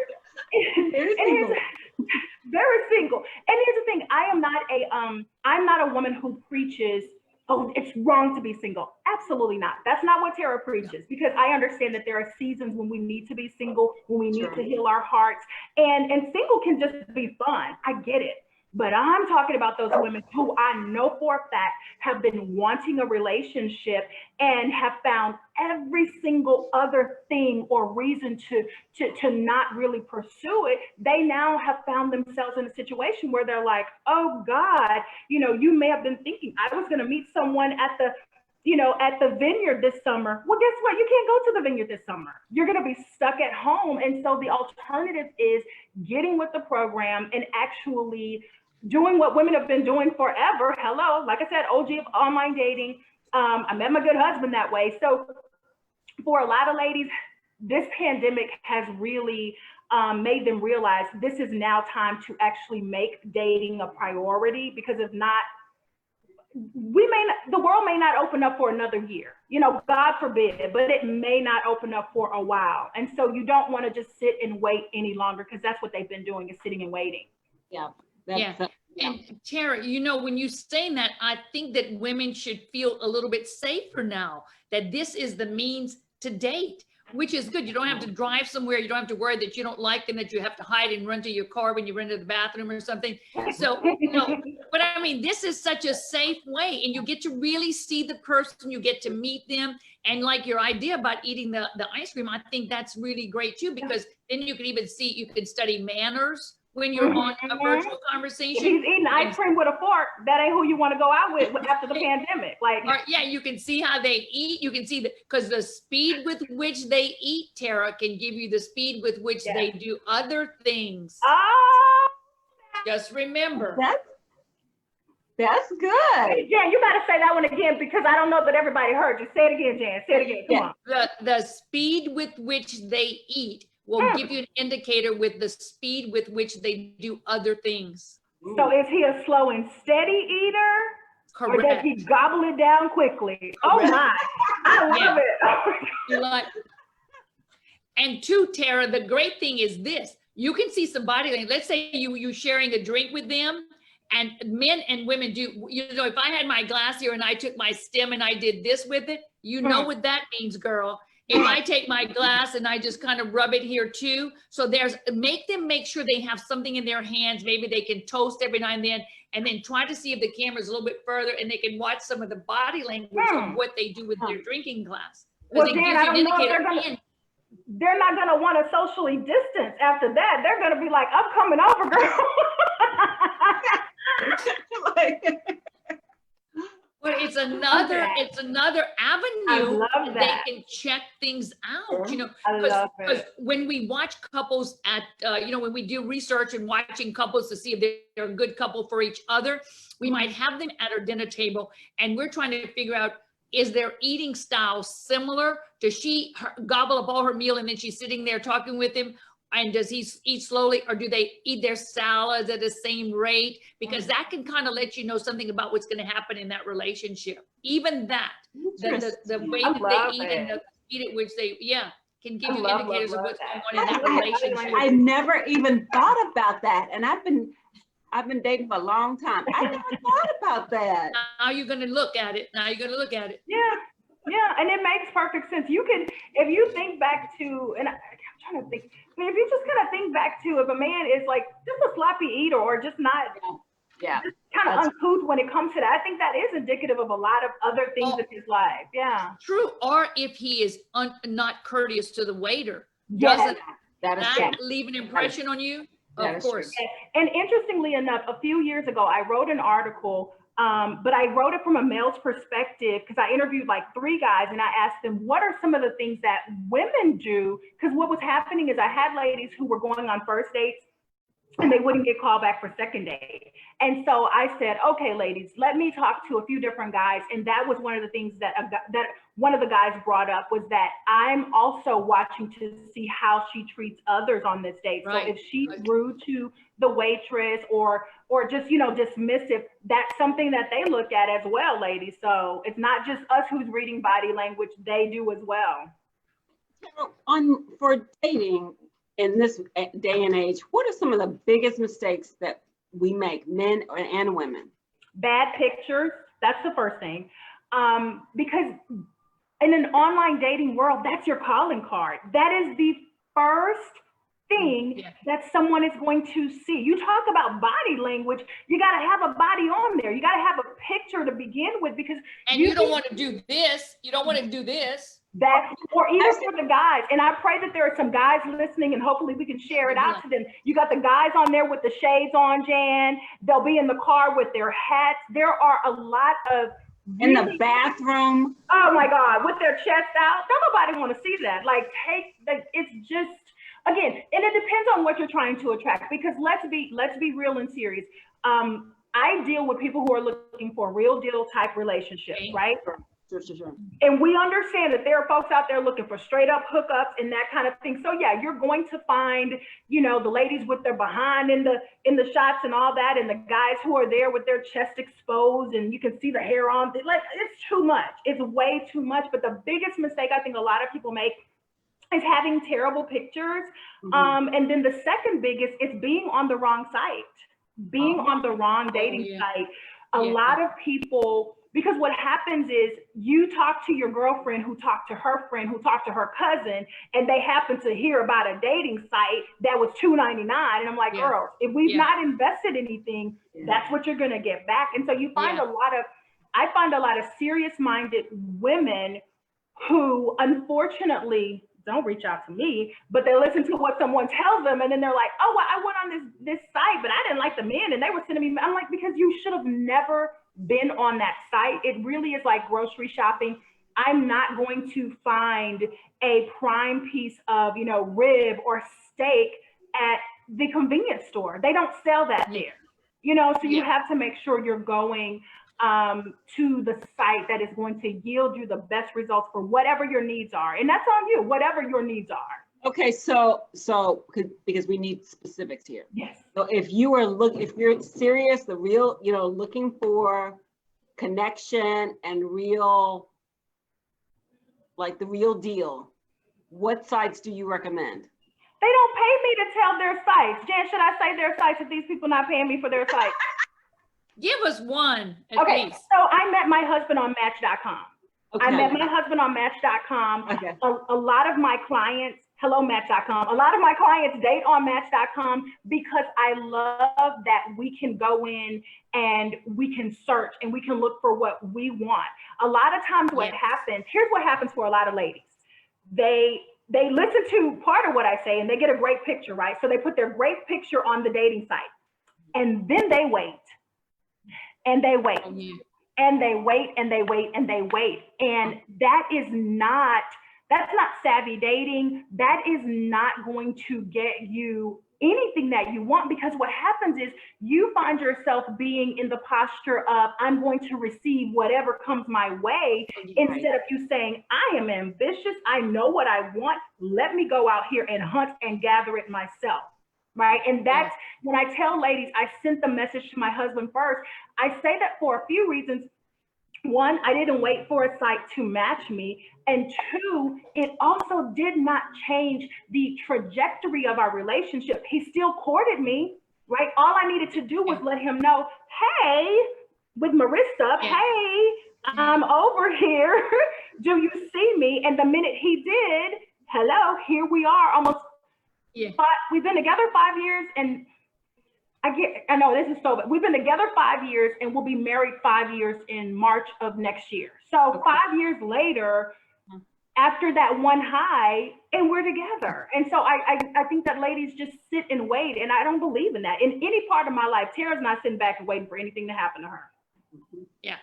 Very single. And here's the thing, I'm not a woman who preaches, oh, it's wrong to be single. Absolutely not. That's not what Tera preaches, because I understand that there are seasons when we need to be single, when we need to heal our hearts. And single can just be fun. I get it. But I'm talking about those women who I know for a fact have been wanting a relationship and have found every single other thing or reason to not really pursue it. They now have found themselves in a situation where they're like, oh God, you know, you may have been thinking I was going to meet someone at the vineyard this summer. Well, guess what? You can't go to the vineyard this summer. You're going to be stuck at home. And so the alternative is getting with the program and actually doing what women have been doing forever. Hello, like I said, OG of online dating. I met my good husband that way. So for a lot of ladies, this pandemic has really made them realize this is now time to actually make dating a priority, because if not, the world may not open up for another year, you know, God forbid, but it may not open up for a while. And so you don't want to just sit and wait any longer, because that's what they've been doing, is sitting and waiting. Yeah. And Tera, you know, when you saying that, I think that women should feel a little bit safer now that this is the means to date, which is good. You don't have to drive somewhere. You don't have to worry that you don't like them, that you have to hide and run to your car when you run to the bathroom or something. So, you know, but I mean, this is such a safe way, and you get to really see the person, you get to meet them. And like your idea about eating the ice cream, I think that's really great too, because then you can even see, you can study manners when you're on a virtual conversation. If he's eating ice cream with a fork, that ain't who you want to go out with after the pandemic. Like, or, yeah, you can see how they eat. You can see that, because the speed with which they eat, Tera, can give you the speed with which they do other things. Oh, just remember. That's good. Jan, you got to say that one again, because I don't know that everybody heard you. Say it again, Jan. Say it again. Come on. The speed with which they eat will give you an indicator with the speed with which they do other things. So is he a slow and steady eater? Correct. Or does he gobble it down quickly? Correct. Oh my, I love it. And two, Tera, the great thing is this, you can see some body language. Let's say you sharing a drink with them, and men and women do, you know, if I had my glass here and I took my stem and I did this with it, you know what that means, girl. If I take my glass and I just kind of rub it here too, so make sure they have something in their hands. Maybe they can toast every now and then try to see if the camera's a little bit further, and they can watch some of the body language of what they do with their drinking glass. Well, Dan, I don't know if they're not gonna want to socially distance after that. They're gonna be like, I'm coming over, girl. But it's another avenue that they can check things out, you know, because when we watch couples at, you know, when we do research and watching couples to see if they're a good couple for each other, we might have them at our dinner table and we're trying to figure out, is their eating style similar? Does she gobble up all her meal and then she's sitting there talking with him? And does he eat slowly, or do they eat their salads at the same rate? Because that can kind of let you know something about what's going to happen in that relationship. Even that, the way that they eat and the speed at which they, can give you indicators of what's going on in that relationship. I never even thought about that. And I've been dating for a long time. I never thought about that. Now you're going to look at it. Yeah, and it makes perfect sense. You can, if you think back to, and I'm trying to think, I mean, if you just kind of think back to if a man is like just a sloppy eater or just not kind of uncouth when it comes to that, I think that is indicative of a lot of other things in his life. Yeah. True. Or if he is not courteous to the waiter, doesn't that leave an impression on you? Of course. And interestingly enough, a few years ago, I wrote an article But I wrote it from a male's perspective because I interviewed like 3 guys and I asked them, what are some of the things that women do? Because what was happening is I had ladies who were going on first dates and they wouldn't get called back for second date. And so I said, okay, ladies, let me talk to a few different guys. And that was one of the things that one of the guys brought up, was that I'm also watching to see how she treats others on this date. Right. So if she's rude to the waitress or just, you know, dismissive, that's something that they look at as well, ladies. So it's not just us who's reading body language, they do as well. For dating in this day and age, what are some of the biggest mistakes that we make, men and women? Bad pictures, that's the first thing. Because in an online dating world, that's your calling card. That is the first thing that someone is going to see. You talk about body language, you got to have a body on there. You got to have a picture to begin with, because you don't want to do this. You don't want to do this. That, or even for the guys, and I pray that there are some guys listening and hopefully we can share it out to them. You got the guys on there with the shades on, Jan. They'll be in the car with their hats. There are a lot of in the bathroom. Oh my God, with their chest out. Don't nobody want to see that. Like, it's just, again, and it depends on what you're trying to attract, because let's be real and serious. I deal with people who are looking for real deal type relationships, right? Sure. And we understand that there are folks out there looking for straight up hookups and that kind of thing. So yeah, you're going to find, you know, the ladies with their behind in the shots and all that, and the guys who are there with their chest exposed and you can see the hair on. Like, it's too much. It's way too much. But the biggest mistake I think a lot of people make is having terrible pictures. And then the second biggest is being on the wrong site, being on the wrong dating site. A lot of people, because what happens is you talk to your girlfriend who talked to her friend who talked to her cousin, and they happen to hear about a dating site that was $2.99. And I'm like, girls, if we've not invested anything, that's what you're going to get back. And so you find I find a lot of serious minded women who unfortunately don't reach out to me, but they listen to what someone tells them. And then they're like, oh, well, I went on this site, but I didn't like the men and they were sending me. I'm like, because you should have never been on that site. It really is like grocery shopping. I'm not going to find a prime piece of, you know, rib or steak at the convenience store. They don't sell that there, you know, so you have to make sure you're going to the site that is going to yield you the best results for whatever your needs are. And that's on you, whatever your needs are. Okay, so because we need specifics here. Yes. So if you're serious, the real, you know, looking for connection and real, like the real deal, what sites do you recommend? They don't pay me to tell their sites. Jan, should I say their sites if these people not paying me for their sites? Give us one at least. So I met my husband on Match.com. Okay. I met my husband on Match.com. Okay. A lot of my clients, hello Match.com. A lot of my clients date on Match.com because I love that we can go in and we can search and we can look for what we want. A lot of times what happens, here's what happens for a lot of ladies. They listen to part of what I say and they get a great picture, right? So they put their great picture on the dating site and then they wait. And they wait, and they wait, and they wait, and they wait. And that's not savvy dating. That is not going to get you anything that you want, because what happens is you find yourself being in the posture of, I'm going to receive whatever comes my way, instead of you saying, I am ambitious. I know what I want. Let me go out here and hunt and gather it myself. Right. And that's when I tell ladies, I sent the message to my husband first. I say that for a few reasons. One, I didn't wait for a site to match me. And two, it also did not change the trajectory of our relationship. He still courted me. Right. All I needed to do was let him know, hey, with Marissa, hey, I'm over here. Do you see me? And the minute he did, hello, here we are, almost. But we've been together 5 years, and I know this is so, but we've been together 5 years and we'll be married 5 years in March of next year. So 5 years later, after that one high, and we're together. And so I think that ladies just sit and wait, and I don't believe in that. In any part of my life, Tera's not sitting back and waiting for anything to happen to her. Yeah.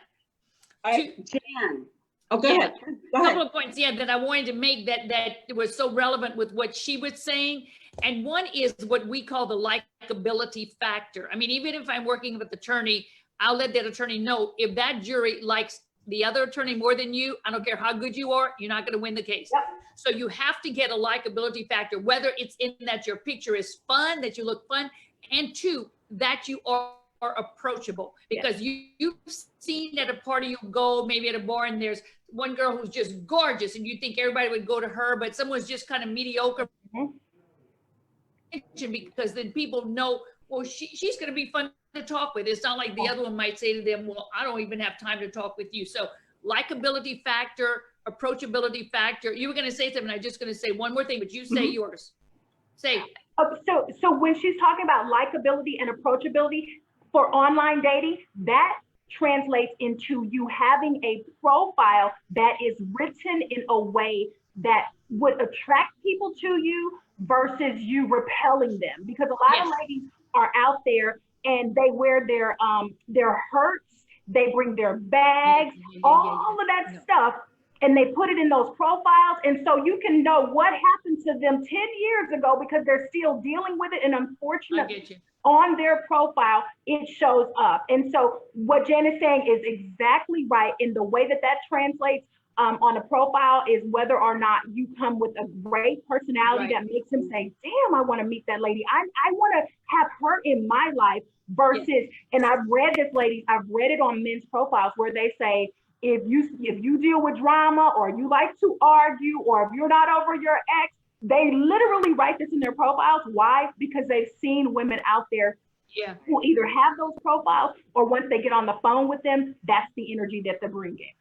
Jan. Oh, go Yeah. ahead. Go A ahead. couple of points, yeah, that I wanted to make that was so relevant with what she was saying. And one is what we call the likability factor. I mean, even if I'm working with an attorney, I'll let that attorney know if that jury likes the other attorney more than you, I don't care how good you are, you're not going to win the case. Yep. So you have to get a likability factor, whether it's in that your picture is fun, that you look fun, and two, that you are approachable. Because you've seen at a party, you go maybe at a bar and there's one girl who's just gorgeous and you think everybody would go to her, but someone's just kind of mediocre. Because then people know, well, she's going to be fun to talk with. It's not like the other one might say to them, well, I don't even have time to talk with you. So likability factor, approachability factor. You were going to say something. I'm just going to say one more thing, but you say yours. Say. So when she's talking about likability and approachability for online dating, that translates into you having a profile that is written in a way that would attract people to you versus you repelling them. Because a lot of ladies are out there and they wear their hurts, they bring their bags, all of that stuff, and they put it in those profiles. And so you can know what happened to them 10 years ago because they're still dealing with it. And unfortunately, on their profile, it shows up. And so what Jen is saying is exactly right. In the way that translates on a profile is whether or not you come with a great personality that makes him say, damn, I want to meet that lady. I want to have her in my life versus, and I've read this, ladies, I've read it on men's profiles where they say, if you deal with drama or you like to argue or if you're not over your ex, they literally write this in their profiles. Why? Because they've seen women out there who either have those profiles or once they get on the phone with them, that's the energy that they're bringing.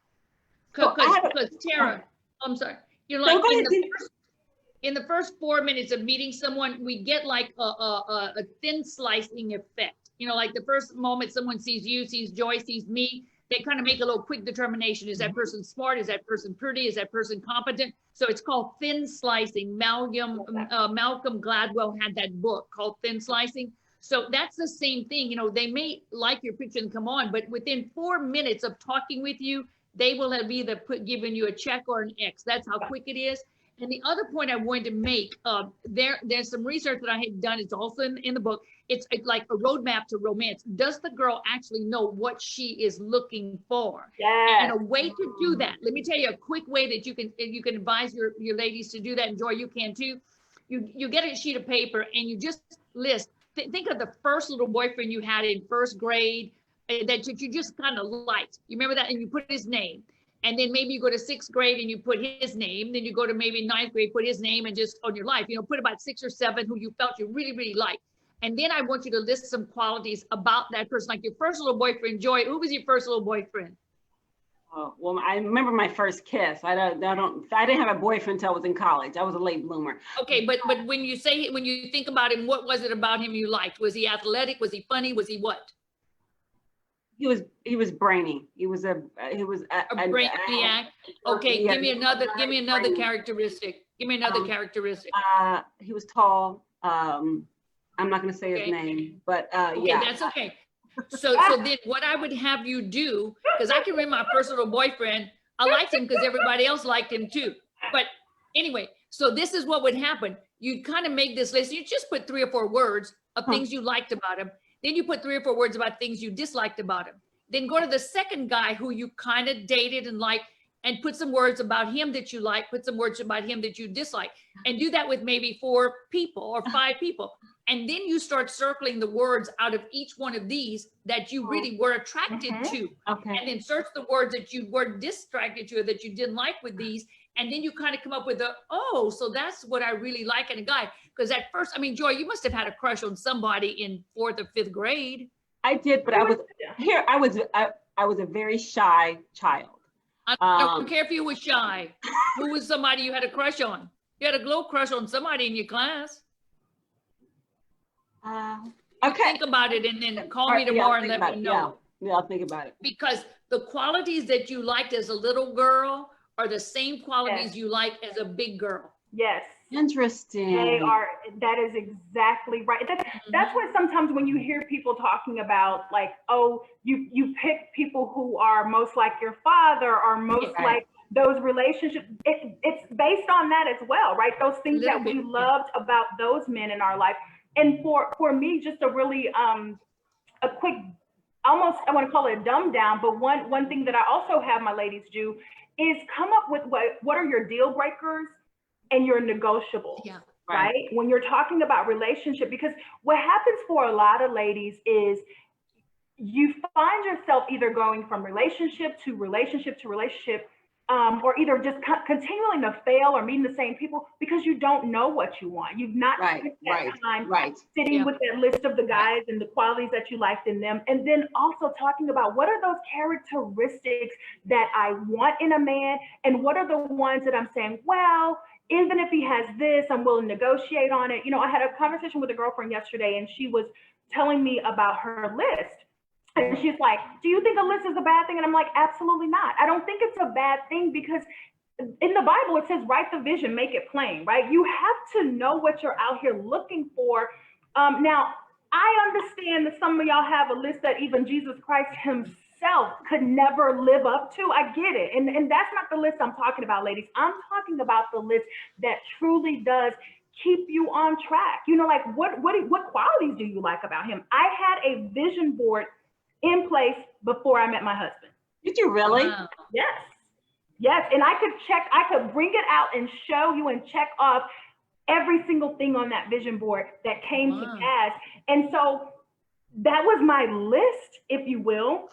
Because Tara, I'm sorry, you're like in the first 4 minutes of meeting someone, we get like a thin slicing effect. You know, like the first moment someone sees you, sees Joy, sees me, they kind of make a little quick determination. Is that person smart? Is that person pretty? Is that person competent? So it's called thin slicing. Malcolm Gladwell had that book called Thin Slicing. So that's the same thing. You know, they may like your picture and come on, but within 4 minutes of talking with you, they will have either given you a check or an X. That's how quick it is. And the other point I wanted to make, there's some research that I had done. It's also in the book. It's like a roadmap to romance. Does the girl actually know what she is looking for? And a way to do that, let me tell you a quick way that you can advise your ladies to do that. And Joy, you can too. You get a sheet of paper and you just list, think of the first little boyfriend you had in first grade that you just kind of liked. You remember that? And you put his name. And then maybe you go to 6th grade and you put his name. Then you go to maybe 9th grade, put his name, and just on your life, you know, put about 6 or 7 who you felt you really, really liked. And then I want you to list some qualities about that person, like your first little boyfriend. Joy, who was your first little boyfriend? Oh, well, I remember my first kiss. I didn't have a boyfriend until I was in college. I was a late bloomer. Okay, but when you think about him, what was it about him you liked? Was he athletic? Was he funny? Was he what? He was brainy. He was a brainiac. Okay, give me another characteristic. Give me another characteristic. He was tall. I'm not going to say his name, but okay, that's okay. So then what I would have you do, because I can remember my first little boyfriend, I liked him because everybody else liked him too. But anyway, so this is what would happen. You'd kind of make this list. You just put 3 or 4 words of things you liked about him. Then you put 3 or 4 words about things you disliked about him. Then go to the second guy who you kind of dated and liked and put some words about him that you like, put some words about him that you dislike, and do that with maybe 4 people or 5 people. And then you start circling the words out of each one of these that you really were attracted to. Okay. And then search the words that you were distracted to or that you didn't like with these. And then you kind of come up with so that's what I really like in a guy. Because at first, I mean, Joy, you must have had a crush on somebody in 4th or 5th grade. I did, but I was a very shy child. I don't care if you were shy. Who was somebody you had a crush on? You had a glow crush on somebody in your class. Okay. Think about it and then call me tomorrow and let me know. Yeah, I'll think about it. Because the qualities that you liked as a little girl are the same qualities you like as a big girl. Yes. Interesting. They are, that is exactly right. That's why sometimes when you hear people talking about like, oh, you pick people who are most like your father or most like those relationships, it's based on that as well, right? Those things that we loved about those men in our life. And for me, just a really a quick, almost, I want to call it a dumb down, but one thing that I also have my ladies do is come up with what are your deal breakers and your negotiables. Yeah. Right? When you're talking about relationship, because what happens for a lot of ladies is you find yourself either going from relationship to relationship to relationship, or either just continuing to fail or meeting the same people because you don't know what you want. You've not spent that time sitting with that list of the guys and the qualities that you liked in them. And then also talking about what are those characteristics that I want in a man, and what are the ones that I'm saying, well, even if he has this, I'm willing to negotiate on it. You know, I had a conversation with a girlfriend yesterday and she was telling me about her list. And she's like, do you think a list is a bad thing? And I'm like, absolutely not. I don't think it's a bad thing because in the Bible, it says, write the vision, make it plain, right? You have to know what you're out here looking for. Now, I understand that some of y'all have a list that even Jesus Christ himself could never live up to. I get it. And that's not the list I'm talking about, ladies. I'm talking about the list that truly does keep you on track. You know, like what qualities do you like about him? I had a vision board in place before I met my husband. Did you really? Wow. Yes. And I could bring it out and show you and check off every single thing on that vision board that came to pass. And so that was my list, if you will.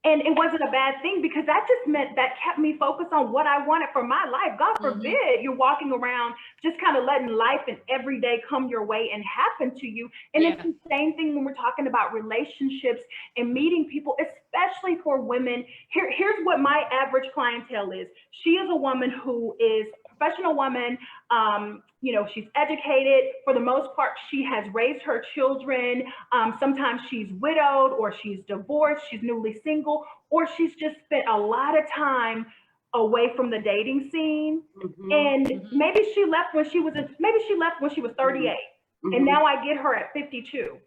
And it wasn't a bad thing because that just meant that kept me focused on what I wanted for my life. God forbid you're walking around just kind of letting life and every day come your way and happen to you. And it's the same thing when we're talking about relationships and meeting people, especially for women. Here's what my average clientele is. She is a woman who is a professional woman. You know, she's educated. For the most part, she has raised her children. Sometimes she's widowed or she's divorced, she's newly single, or she's just spent a lot of time away from the dating scene. And maybe she left when she was 38. And now I get her at 52.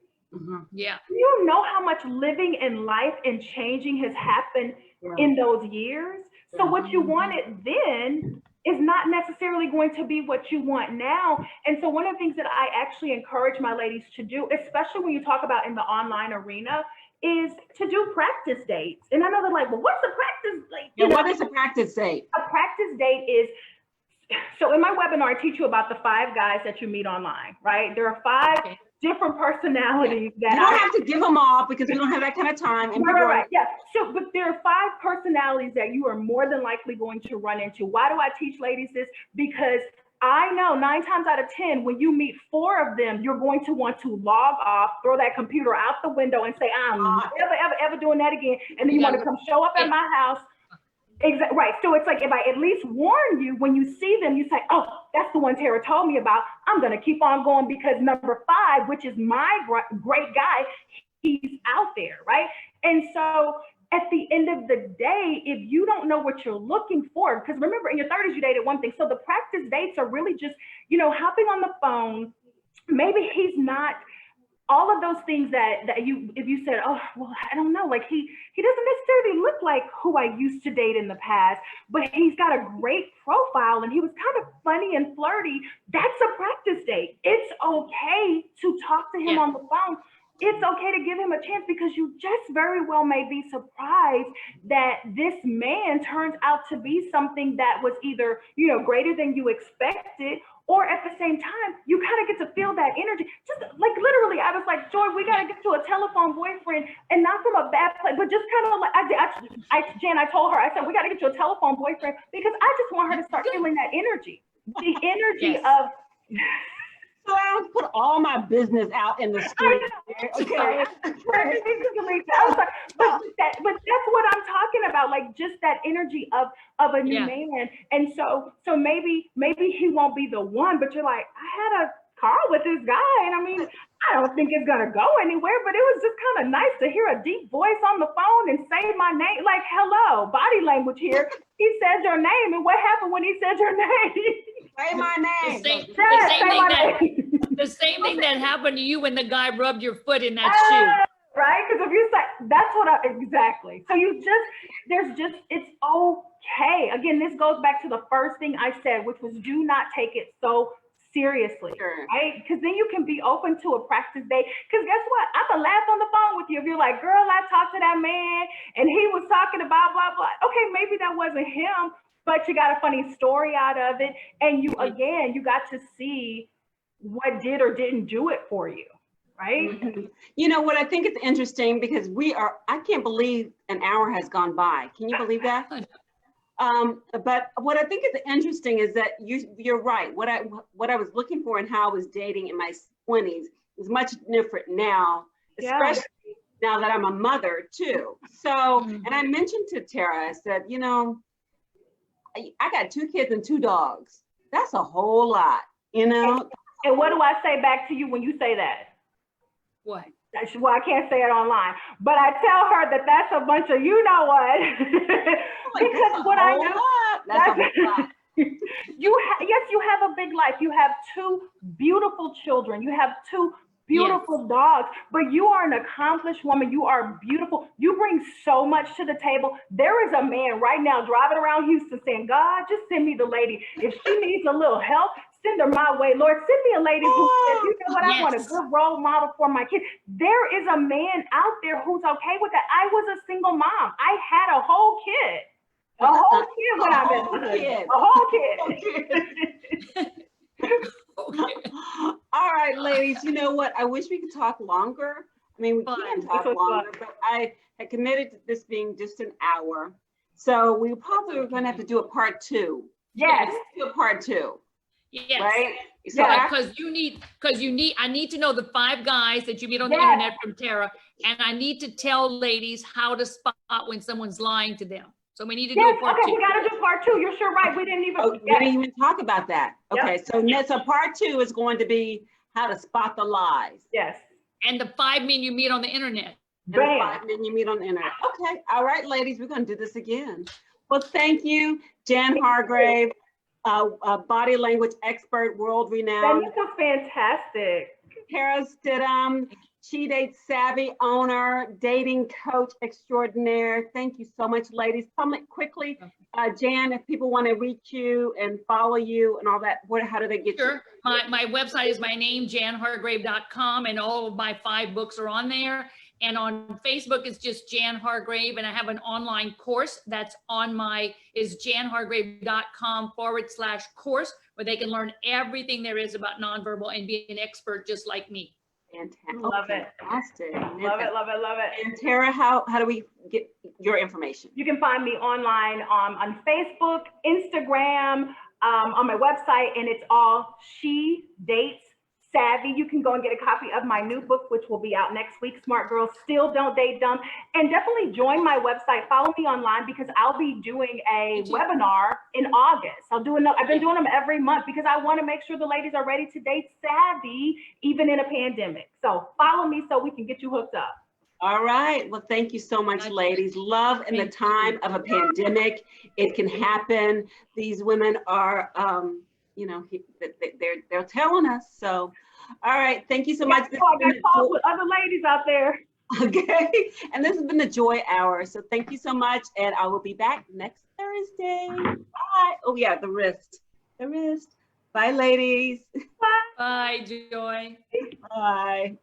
Yeah. You know how much living in life and changing has happened in those years. So what you wanted then is not necessarily going to be what you want now. And so one of the things that I actually encourage my ladies to do, especially when you talk about in the online arena, is to do practice dates. And I know they're like, well, what's a practice date? What is a practice date? A practice date is, so in my webinar, I teach you about the 5 guys that you meet online, right? There are 5 different personalities that you don't have to give them all because we don't have that kind of time. And right. Yeah. So, but there are 5 personalities that you are more than likely going to run into. Why do I teach ladies this? Because I know 9 times out of 10, when you meet 4 of them, you're going to want to log off, throw that computer out the window and say, I'm never doing that again. And then you want to come show up at my house. Exactly. Right. So it's like, if I at least warn you, when you see them, you say, oh, that's the one Tara told me about. I'm going to keep on going because number 5, which is my great guy, he's out there. Right. And so at the end of the day, if you don't know what you're looking for, because remember in your 30s, you dated one thing. So the practice dates are really just, you know, hopping on the phone. Maybe he's not all of those things that you, if you said, oh, well, I don't know, like he doesn't necessarily look like who I used to date in the past, but he's got a great profile and he was kind of funny and flirty. That's a practice date. It's okay to talk to him on the phone. It's okay to give him a chance because you just very well may be surprised that this man turns out to be something that was either, you know, greater than you expected, or at the same time, you kind of get to feel that energy. Just like literally, I was like, Joy, we got to get to a telephone boyfriend, and not from a bad place, but just kind of like, Jen, I told her, I said, we got to get you a telephone boyfriend because I just want her to start feeling that energy. The energy of... So I don't put all my business out in the street. Okay. but that's what I'm talking about, like just that energy of a new man. And so maybe he won't be the one, but you're like, I had a call with this guy, and I mean, I don't think it's gonna go anywhere, but it was just kind of nice to hear a deep voice on the phone and say my name, like, hello, body language here. He said your name, and what happened when he said your name? Say my The name. same, Yes, the say same my thing name. the same thing that happened to you when the guy rubbed your foot in that Right? Because if you say, that's what exactly. So it's okay. Again, this goes back to the first thing I said, which was do not take it so seriously, Sure. right? Because then you can be open to a practice day. Because guess what? I'm going to laugh on the phone with you. If you're like, girl, I talked to that man and he was talking about blah, blah. Okay, maybe that wasn't him, but you got a funny story out of it. And you, again, you got to see what did or didn't do it for you, right? Mhm. You know what I think is interesting because I can't believe an hour has gone by. Can you believe that? But what I think is interesting is that you're right. What I was looking for and how I was dating in my 20s is much different now, especially now that I'm a mother too. So, and I mentioned to Tara, I said, you know, I got 2 kids and 2 dogs. That's a whole lot, you know? And what do I say back to you when you say that? What? Well, I can't say it online, but I tell her that that's a bunch of you know what. Because what I know, that's a whole lot. yes, you have a big life. You have 2 beautiful children. You have 2 beautiful dogs, but you are an accomplished woman. You are beautiful. You bring so much to the table. There is a man right now driving around Houston saying, God, just send me the lady. If she needs a little help, send her my way. Lord, send me a lady who says, you know what, I want a good role model for my kids. There is a man out there who's okay with that. I was a single mom. I had a whole kid. A whole kid when I met my husband. A whole kid. All right, ladies, you know what? I wish we could talk longer. I mean, we can talk longer, but I had committed to this being just an hour. So we probably were going to have to do a part 2. Yes. Let's do a part 2. Yes. Right? So I need to know the 5 guys that you meet on the internet from Tara, and I need to tell ladies how to spot when someone's lying to them. So we need to do a part 2. We got to do part 2. You're sure right. We didn't even talk about that. Okay, so part 2 is going to be how to spot the lies. Yes. And the 5 men you meet on the internet. And the 5 men you meet on the internet. Okay, all right, ladies, we're going to do this again. Well, thank you, Jan Hargrave, body language expert, world renowned. That was fantastic. Tera Stidum, She Date Savvy owner, dating coach extraordinaire. Thank you so much, ladies. Comment quickly, Jan, if people want to reach you and follow you and all that, how do they get you? My website is my name, janhargrave.com, and all of my 5 books are on there. And on Facebook, it's just Jan Hargrave, and I have an online course that's is janhargrave.com/course, where they can learn everything there is about nonverbal and be an expert just like me. Fantastic. Love it. Fantastic. Love it, love it, love it. And Tara, how do we get your information? You can find me online on Facebook, Instagram, on my website, and it's all She Dates Savvy. You can go and get a copy of my new book, which will be out next week, Smart Girls Still Don't Date Dumb. And definitely join my website. Follow me online because I'll be doing a webinar in August. I've been doing them every month because I want to make sure the ladies are ready to date savvy, even in a pandemic. So follow me so we can get you hooked up. All right. Well, thank you so much, ladies. Love in the time of a pandemic. It can happen. These women are, you know, they're telling us. So, all right. Thank you so much. I got calls with other ladies out there. Okay. And this has been the Joy Hour. So thank you so much. And I will be back next Thursday. Bye. Oh yeah, the wrist. Bye, ladies. Bye, Joy. Bye.